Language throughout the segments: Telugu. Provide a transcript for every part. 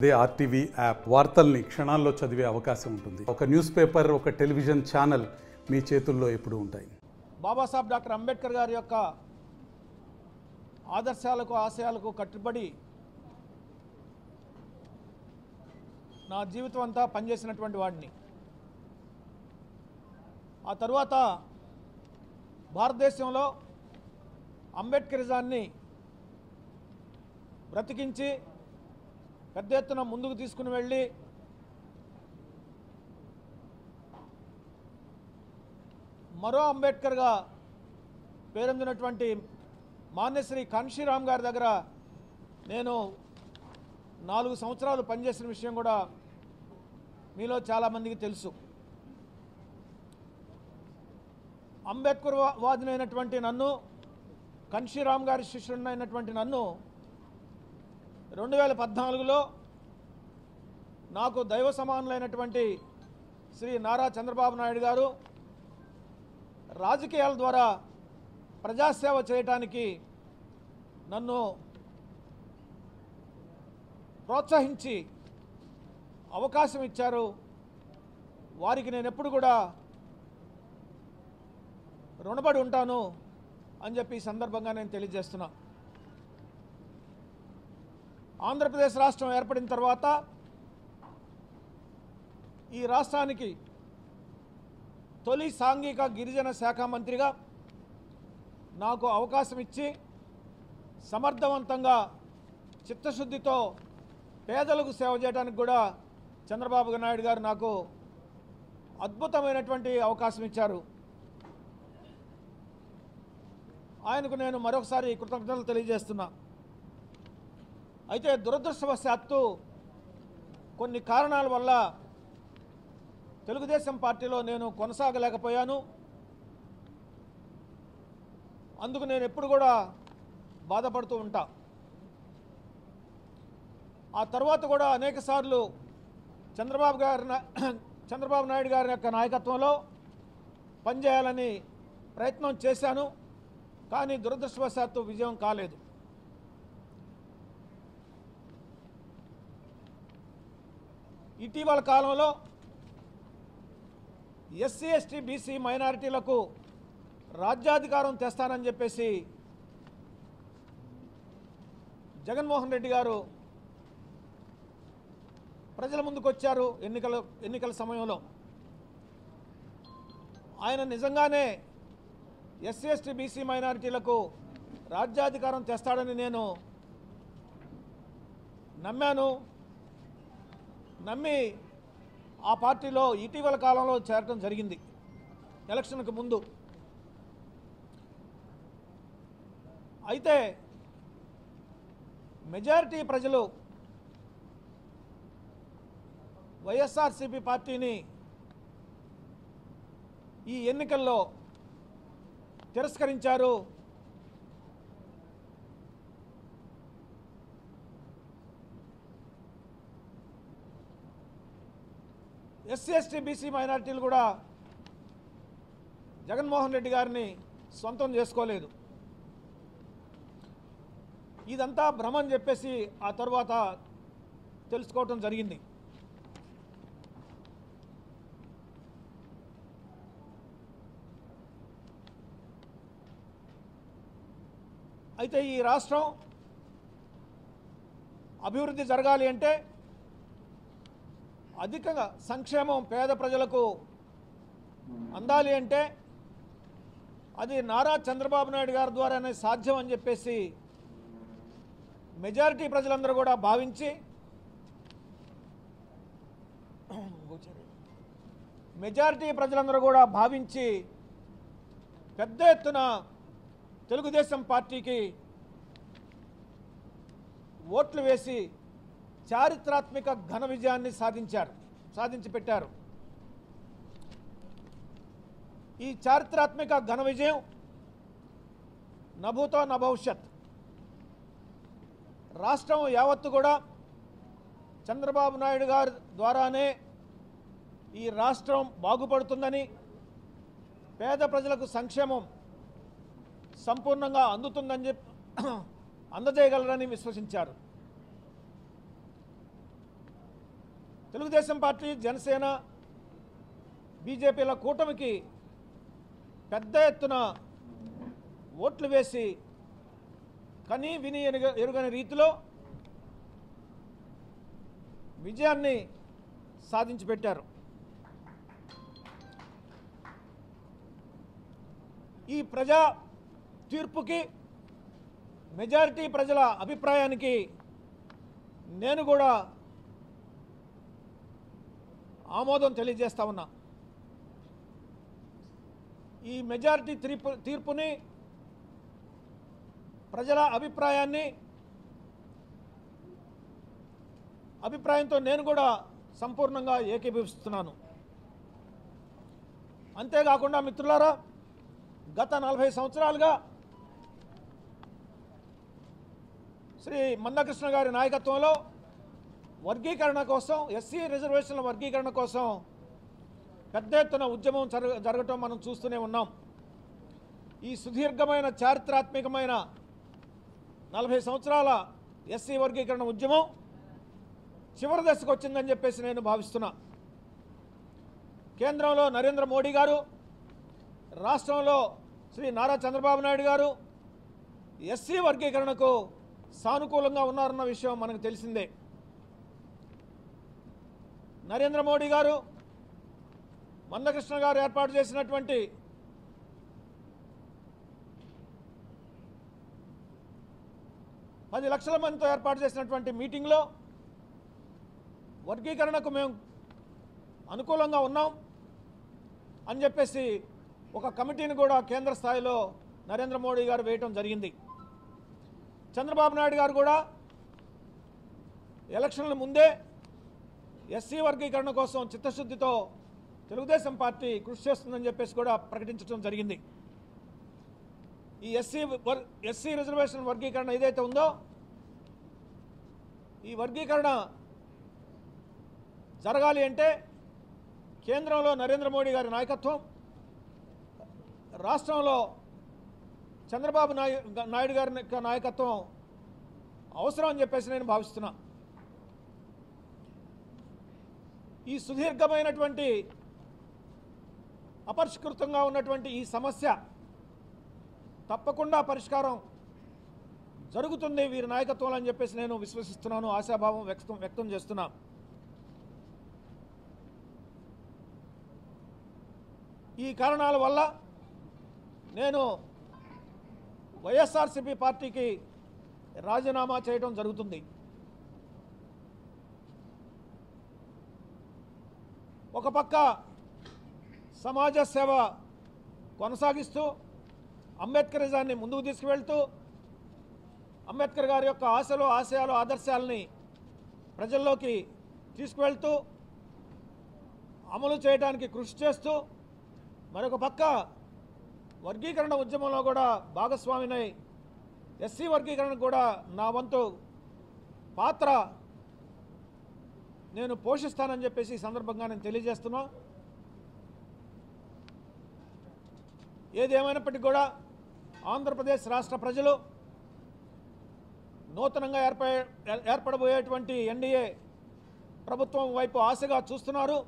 అదే ఆర్టీవీ యాప్ వార్తల్ని క్షణాల్లో చదివే అవకాశం ఉంటుంది. ఒక న్యూస్ పేపర్, ఒక టెలివిజన్ ఛానల్ మీ చేతుల్లో ఎప్పుడూ ఉంటాయి. బాబాసాహెబ్ డాక్టర్ అంబేద్కర్ గారి యొక్క ఆదర్శాలకు ఆశయాలకు కట్టుబడి నా జీవితం అంతా పనిచేసినటువంటి వాడిని. ఆ తర్వాత భారతదేశంలో అంబేద్కరిజాన్ని బ్రతికించి పెద్ద ఎత్తున ముందుకు తీసుకుని వెళ్ళి మరో అంబేద్కర్గా పేరొందినటువంటి మాన్యశ్రీ కాన్షీరామ్ గారి దగ్గర నేను 4 సంవత్సరాలు పనిచేసిన విషయం కూడా మీలో చాలామందికి తెలుసు. అంబేద్కర్ వాదినైనటువంటి నన్ను, కాన్షీరామ్ గారి శిష్యుడినైనటువంటి నన్ను 2014లో నాకు దైవ సమానులైనటువంటి శ్రీ నారా చంద్రబాబు నాయుడు గారు రాజకీయాల ద్వారా ప్రజాసేవ చేయటానికి నన్ను ప్రోత్సహించి అవకాశం ఇచ్చారు. వారికి నేను ఎప్పుడు కూడా రుణపడి ఉంటాను అని చెప్పి ఈ సందర్భంగా నేను తెలియజేస్తున్నా. ఆంధ్రప్రదేశ్ రాష్ట్రం ఏర్పడిన తర్వాత ఈ రాష్ట్రానికి తొలి సాంఘిక గిరిజన శాఖ మంత్రిగా నాకు అవకాశం ఇచ్చి సమర్థవంతంగా చిత్తశుద్ధితో పేదలకు సేవ చేయడానికి కూడా చంద్రబాబు నాయుడు గారు నాకు అద్భుతమైనటువంటి అవకాశం ఇచ్చారు. ఆయనకు నేను మరొకసారి కృతజ్ఞతలు తెలియజేస్తున్నా. అయితే దురదృష్టవశాత్తు కొన్ని కారణాల వల్ల తెలుగుదేశం పార్టీలో నేను కొనసాగలేకపోయాను. అందుకు నేను ఎప్పుడు కూడా బాధపడుతూ ఉంటా. ఆ తర్వాత కూడా అనేక సార్లు చంద్రబాబు నాయుడు గారి యొక్క నాయకత్వంలో పనిచేయాలని ప్రయత్నం చేశాను. కానీ దురదృష్టవశాత్తు విజయం కాలేదు. ఇటీవల కాలంలో ఎస్సీ ఎస్టీ బీసీ మైనారిటీలకు రాజ్యాధికారం తెస్తానని చెప్పేసి జగన్మోహన్ రెడ్డి గారు ప్రజల ముందుకు వచ్చారు. ఎన్నికల సమయంలో ఆయన నిజంగానే ఎస్సీ ఎస్టీ బీసీ మైనారిటీలకు రాజ్యాధికారం తెస్తాడని నేను నమ్మి ఆ పార్టీలో ఇటీవల కాలంలో చేరటం జరిగింది. ఎలక్షన్కు ముందు. అయితే మెజారిటీ ప్రజలు వైఎస్ఆర్సీపీ పార్టీని ఈ ఎన్నికల్లో తిరస్కరించారు. ఎస్సీ ఎస్టీ బీసీ మైనారిటీలు కూడా జగన్మోహన్ రెడ్డి గారిని సొంతం చేసుకోలేదు. ఇదంతా భ్రమని చెప్పేసి ఆ తర్వాత తెలుసుకోవటం జరిగింది. అయితే ఈ రాష్ట్రం అభివృద్ధి జరగాలి అంటే అధికంగా సంక్షేమం పేద ప్రజలకు అందాలి అంటే అది నారా చంద్రబాబు నాయుడు గారి ద్వారానే సాధ్యం అని చెప్పేసి మెజారిటీ ప్రజలందరూ కూడా భావించి పెద్ద ఎత్తున తెలుగుదేశం పార్టీకి ఓట్లు వేసి చారిత్రాత్మక ఘన విజయాన్ని సాధించి పెట్టారు. ఈ చారిత్రాత్మక ఘన విజయం నభూతో నభవిష్యత్. రాష్ట్రం యావత్తు కూడా చంద్రబాబు నాయుడు గారి ద్వారానే ఈ రాష్ట్రం బాగుపడుతుందని, పేద ప్రజలకు సంక్షేమం సంపూర్ణంగా అందుతుందని అందజేయగలరని విశ్వసించారు. తెలుగుదేశం పార్టీ, జనసేన, బీజేపీల కూటమికి పెద్ద ఎత్తున ఓట్లు వేసి కనీ విని ఎరుగని రీతిలో విజయాన్ని సాధించి పెట్టారు. ఈ ప్రజా తీర్పుకి, మెజారిటీ ప్రజల అభిప్రాయానికి నేను కూడా ఆమోదం తెలియజేస్తా ఉన్నా. ఈ మెజారిటీ తీర్పుని, ప్రజల అభిప్రాయంతో నేను కూడా సంపూర్ణంగా ఏకీభవిస్తున్నాను. అంతేకాకుండా మిత్రులారా, గత 40 సంవత్సరాలుగా శ్రీ మందకృష్ణ గారి నాయకత్వంలో వర్గీకరణ కోసం, ఎస్సీ రిజర్వేషన్ల వర్గీకరణ కోసం పెద్ద ఎత్తున ఉద్యమం జరగటం మనం చూస్తూనే ఉన్నాం. ఈ సుదీర్ఘమైన చారిత్రాత్మకమైన 40 సంవత్సరాల ఎస్సీ వర్గీకరణ ఉద్యమం చివరి దశకు వచ్చిందని చెప్పేసి నేను భావిస్తున్నా. కేంద్రంలో నరేంద్ర మోడీ గారు, రాష్ట్రంలో శ్రీ నారా చంద్రబాబు నాయుడు గారు ఎస్సీ వర్గీకరణకు సానుకూలంగా ఉన్నారన్న విషయం మనకు తెలిసిందే. నరేంద్ర మోడీ గారు, మందకృష్ణ గారు ఏర్పాటు చేసినటువంటి పది లక్షల మందితో ఏర్పాటు చేసినటువంటి మీటింగ్లో వర్గీకరణకు మేము అనుకూలంగా ఉన్నాం అని చెప్పేసి ఒక కమిటీని కూడా కేంద్ర స్థాయిలో నరేంద్ర మోడీ గారు వేయటం జరిగింది. చంద్రబాబు నాయుడు గారు కూడా ఎలక్షన్ల ముందే ఎస్సీ వర్గీకరణ కోసం చిత్తశుద్ధితో తెలుగుదేశం పార్టీ కృషి చేస్తుందని చెప్పేసి కూడా ప్రకటించడం జరిగింది. ఈ ఎస్సీ రిజర్వేషన్ వర్గీకరణ ఏదైతే ఉందో, ఈ వర్గీకరణ జరగాలి అంటే కేంద్రంలో నరేంద్ర మోడీ గారి నాయకత్వం, రాష్ట్రంలో చంద్రబాబు నాయుడు గారి నాయకత్వం అవసరం అని చెప్పేసి నేను భావిస్తున్నా. ఈ సుదీర్ఘమైనటువంటి అపరిష్కృతంగా ఉన్నటువంటి ఈ సమస్య తప్పకుండా పరిష్కారం జరుగుతుంది వీరి నాయకత్వంలో అని చెప్పేసి నేను విశ్వసిస్తున్నాను, ఆశాభావం వ్యక్తం చేస్తున్నా. ఈ కారణాల వల్ల నేను వైఎస్ఆర్సీపీ పార్టీకి రాజీనామా చేయడం జరుగుతుంది. ఒక పక్క సమాజ సేవ కొనసాగిస్తూ అంబేద్కరిజాన్ని ముందుకు తీసుకువెళ్తూ అంబేద్కర్ గారి యొక్క ఆశలు, ఆశయాలు, ఆదర్శాలని ప్రజల్లోకి తీసుకువెళ్తూ అమలు చేయడానికి కృషి చేస్తూ, మరొక పక్క వర్గీకరణ ఉద్యమంలో కూడా భాగస్వామినై ఎస్సీ వర్గీకరణ కూడా నా వంతు పాత్ర నేను పోషిస్తానని చెప్పేసి ఈ సందర్భంగా నేను తెలియజేస్తున్నా. ఏదేమైనప్పటికీ కూడా ఆంధ్రప్రదేశ్ రాష్ట్ర ప్రజలు నూతనంగా ఏర్పడబోయేటువంటి ఎన్డీఏ ప్రభుత్వం వైపు ఆశగా చూస్తున్నారు.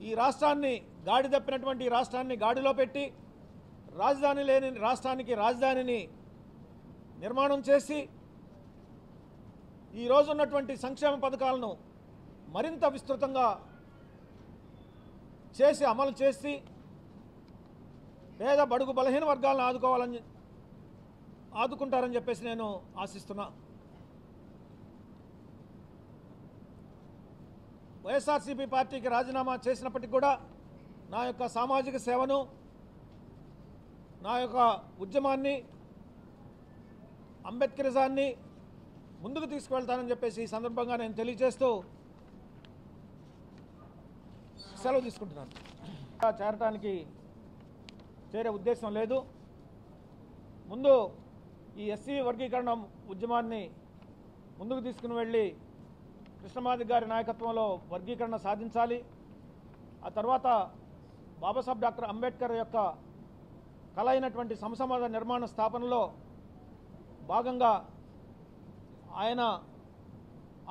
ఈ రాష్ట్రాన్ని గాడి తప్పినటువంటి రాష్ట్రాన్ని గాడిలో పెట్టి రాజధాని లేని రాష్ట్రానికి రాజధానిని నిర్మాణం చేసి ఈ రోజు ఉన్నటువంటి సంక్షేమ పథకాలను మరింత విస్తృతంగా చేసి అమలు చేసి పేద బడుగు బలహీన వర్గాలను ఆదుకుంటారని చెప్పేసి నేను ఆశిస్తున్నా. వైఎస్ఆర్సీపీ పార్టీకి రాజీనామా చేసినప్పటికీ కూడా నా యొక్క సామాజిక సేవను, నా యొక్క ఉద్యమాన్ని, అంబేద్కరిజాన్ని ముందుకు తీసుకువెళ్తానని చెప్పేసి ఈ సందర్భంగా నేను తెలియజేస్తూ సెలవు తీసుకుంటున్నాను. చేరే ఉద్దేశం లేదు. ముందు ఈ ఎస్సీ వర్గీకరణ ఉద్యమాన్ని ముందుకు తీసుకుని వెళ్ళి కృష్ణమాది గారి నాయకత్వంలో వర్గీకరణ సాధించాలి. ఆ తర్వాత బాబాసాహెబ్ డాక్టర్ అంబేద్కర్ యొక్క కల అయినటువంటి సమసమాజ నిర్మాణ స్థాపనలో భాగంగా ఆయన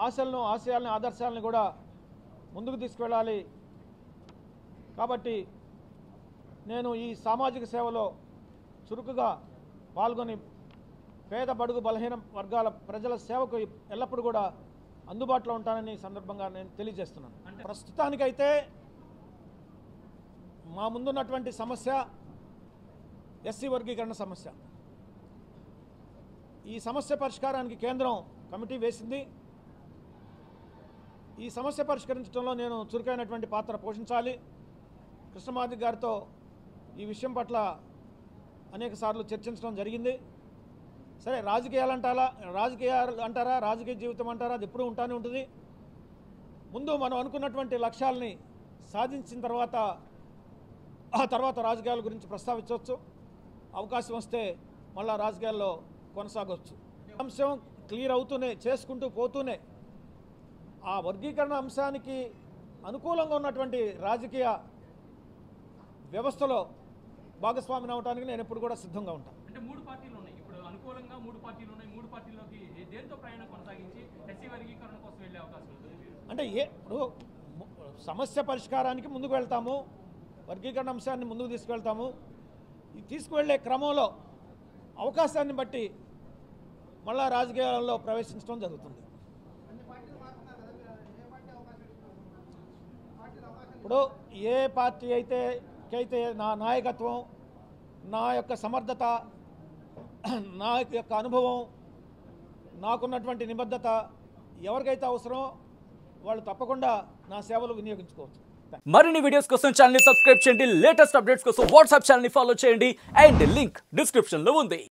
ఆశలను, ఆశయాలను, ఆదర్శాలను కూడా ముందుకు తీసుకువెళ్ళాలి. కాబట్టి నేను ఈ సామాజిక సేవలో చురుకుగా పాల్గొని పేద బడుగు బలహీన వర్గాల ప్రజల సేవకు ఎల్లప్పుడూ కూడా అందుబాటులో ఉంటానని సందర్భంగా నేను తెలియజేస్తున్నాను. ప్రస్తుతానికైతే మా ముందున్నటువంటి సమస్య ఎస్సీ వర్గీకరణ సమస్య. ఈ సమస్య పరిష్కారానికి కేంద్రం కమిటీ వేసింది. ఈ సమస్య పరిష్కరించడంలో నేను చురుకైనటువంటి పాత్ర పోషించాలి. కృష్ణమాది గారితో ఈ విషయం పట్ల అనేక సార్లు చర్చించడం జరిగింది. సరే, రాజకీయాలు అంటారా, రాజకీయ జీవితం అంటారా, అది ఎప్పుడూ ఉంటానే ఉంటుంది. ముందు మనం అనుకున్నటువంటి లక్ష్యాలని సాధించిన తర్వాత ఆ తర్వాత రాజకీయాల గురించి ప్రస్తావించవచ్చు. అవకాశం వస్తే మళ్ళా రాజకీయాల్లో కొనసాగవచ్చు. అంశం క్లియర్ అవుతూనే, చేసుకుంటూ పోతూనే ఆ వర్గీకరణ అంశానికి అనుకూలంగా ఉన్నటువంటి రాజకీయ వ్యవస్థలో భాగస్వామిని అవడానికి నేను ఎప్పుడు కూడా సిద్ధంగా ఉంటాను. అంటే 3 పార్టీలు ఉన్నాయి, ఇప్పుడు అనుకూలంగా 3 పార్టీలు ఉన్నాయి. 3 పార్టీల్లోకి దేంతో ప్రయాణం కొనసాగించి ఎస్సీ వర్గీకరణ కోసం వెళ్ళే అవకాశం ఉంది? అంటే ఇప్పుడు సమస్య పరిష్కారానికి ముందుకు వెళ్తాము, వర్గీకరణ అంశాన్ని ముందుకు తీసుకువెళ్తాము. ఈ తీసుకువెళ్ళే క్రమంలో అవకాశాన్ని బట్టి మళ్ళా రాజకీయాల్లో ప్రవేశించడం జరుగుతుంది. ఇప్పుడు ఏ పార్టీ అయితే నా నాయకత్వం, నా యొక్క సమర్థత, నా యొక్క అనుభవం, నాకున్నటువంటి నిబద్ధత ఎవరికైతే అవసరమో వాళ్ళు తప్పకుండా నా సేవలు వినియోగించుకోవచ్చు. మరిన్ని వీడియోస్ కోసం ఛానల్ ని సబ్స్క్రైబ్ చేయండి. లేటెస్ట్ అప్డేట్స్ కోసం వాట్సాప్ ఛానల్ ని ఫాలో చేయండి. అండ్ లింక్ డిస్క్రిప్షన్ లో ఉంది.